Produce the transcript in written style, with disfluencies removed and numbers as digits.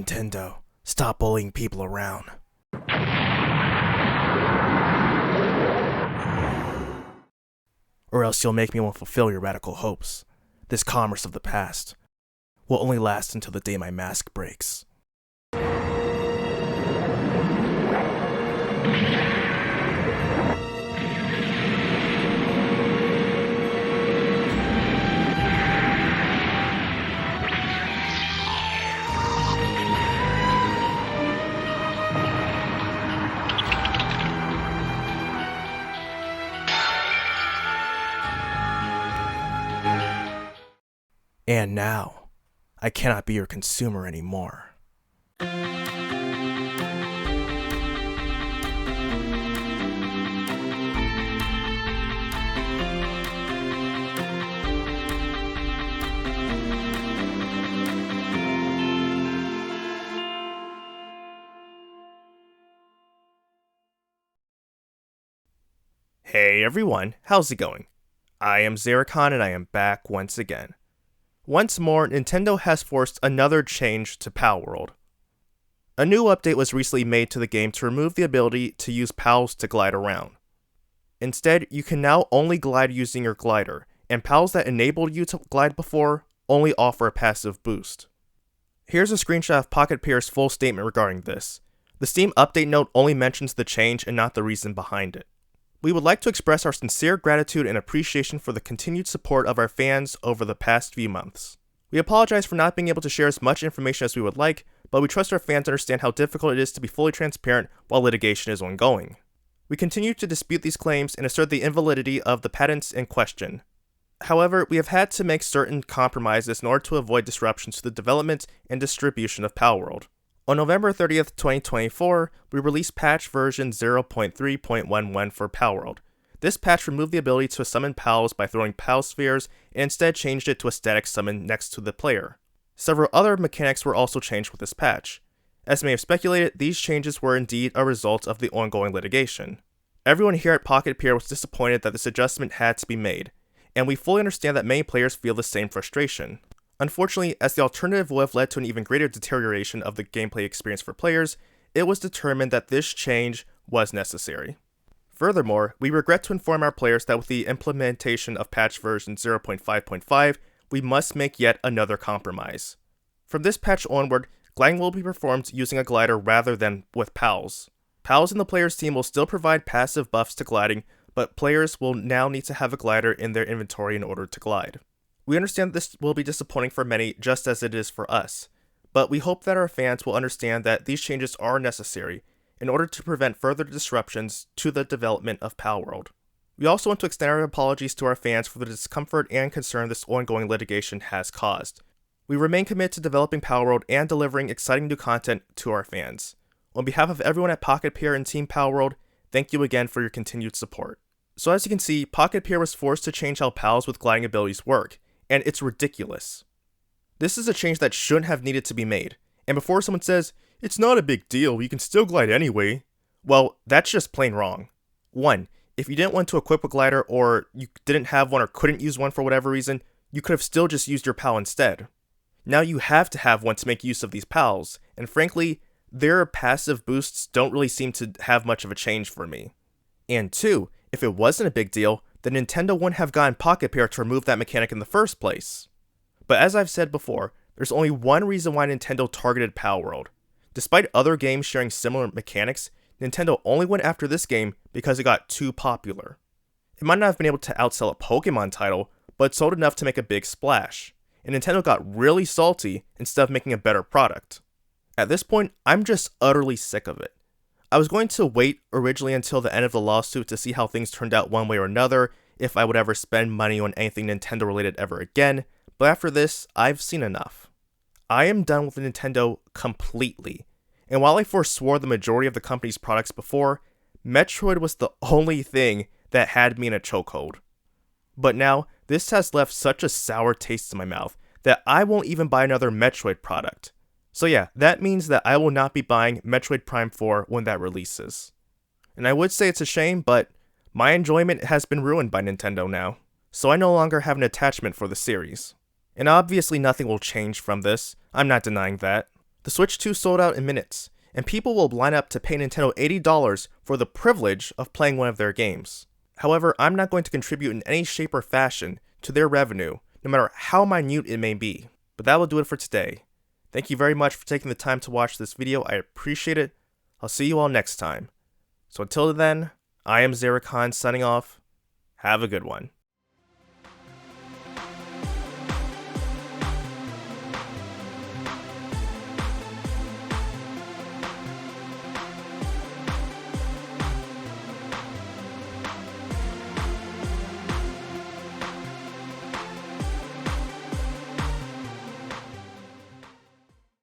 Nintendo, stop bullying people around. Or else you'll make me want to fulfill your radical hopes. This commerce of the past will only last until the day my mask breaks. And now, I cannot be your consumer anymore. Hey everyone, how's it going? I am iamxeracon and I am back once again. Once more, Nintendo has forced another change to Palworld. A new update was recently made to the game to remove the ability to use pals to glide around. Instead, you can now only glide using your glider, and pals that enabled you to glide before only offer a passive boost. Here's a screenshot of Pocketpair's full statement regarding this. The Steam update note only mentions the change and not the reason behind it. We would like to express our sincere gratitude and appreciation for the continued support of our fans over the past few months. We apologize for not being able to share as much information as we would like, but we trust our fans understand how difficult it is to be fully transparent while litigation is ongoing. We continue to dispute these claims and assert the invalidity of the patents in question. However, we have had to make certain compromises in order to avoid disruptions to the development and distribution of Palworld. On November 30th, 2024, we released patch version 0.3.11 for Palworld. This patch removed the ability to summon pals by throwing pal spheres and instead changed it to a static summon next to the player. Several other mechanics were also changed with this patch. As may have speculated, these changes were indeed a result of the ongoing litigation. Everyone here at Pocketpair was disappointed that this adjustment had to be made, and we fully understand that many players feel the same frustration. Unfortunately, as the alternative would have led to an even greater deterioration of the gameplay experience for players, it was determined that this change was necessary. Furthermore, we regret to inform our players that with the implementation of patch version 0.5.5, we must make yet another compromise. From this patch onward, gliding will be performed using a glider rather than with pals. Pals in the player's team will still provide passive buffs to gliding, but players will now need to have a glider in their inventory in order to glide. We understand this will be disappointing for many just as it is for us, but we hope that our fans will understand that these changes are necessary in order to prevent further disruptions to the development of Palworld. We also want to extend our apologies to our fans for the discomfort and concern this ongoing litigation has caused. We remain committed to developing Palworld and delivering exciting new content to our fans. On behalf of everyone at Pocketpair and Team Palworld, thank you again for your continued support. So as you can see, Pocketpair was forced to change how pals with gliding abilities work, and it's ridiculous. This is a change that shouldn't have needed to be made, and before someone says, "It's not a big deal, you can still glide anyway," well, that's just plain wrong. 1. If you didn't want to equip a glider, or you didn't have one or couldn't use one for whatever reason, you could have still just used your pal instead. Now you have to have one to make use of these pals, and frankly, their passive boosts don't really seem to have much of a change for me. And 2, if it wasn't a big deal, then Nintendo wouldn't have gotten Pocketpair to remove that mechanic in the first place. But as I've said before, there's only one reason why Nintendo targeted Palworld. Despite other games sharing similar mechanics, Nintendo only went after this game because it got too popular. It might not have been able to outsell a Pokemon title, but it sold enough to make a big splash, and Nintendo got really salty instead of making a better product. At this point, I'm just utterly sick of it. I was going to wait originally until the end of the lawsuit to see how things turned out one way or another, if I would ever spend money on anything Nintendo related ever again, but after this, I've seen enough. I am done with Nintendo completely, and while I forswore the majority of the company's products before, Metroid was the only thing that had me in a chokehold. But now, this has left such a sour taste in my mouth that I won't even buy another Metroid product. So yeah, that means that I will not be buying Metroid Prime 4 when that releases. And I would say it's a shame, but my enjoyment has been ruined by Nintendo now, so I no longer have an attachment for the series. And obviously nothing will change from this, I'm not denying that. The The Switch 2 sold out in minutes, and people will line up to pay Nintendo $80 for the privilege of playing one of their games. However, I'm not going to contribute in any shape or fashion to their revenue, no matter how minute it may be. But that will do it for today. Thank you very much for taking the time to watch this video. I appreciate it. I'll see you all next time. So until then, I am Xeracon signing off. Have a good one.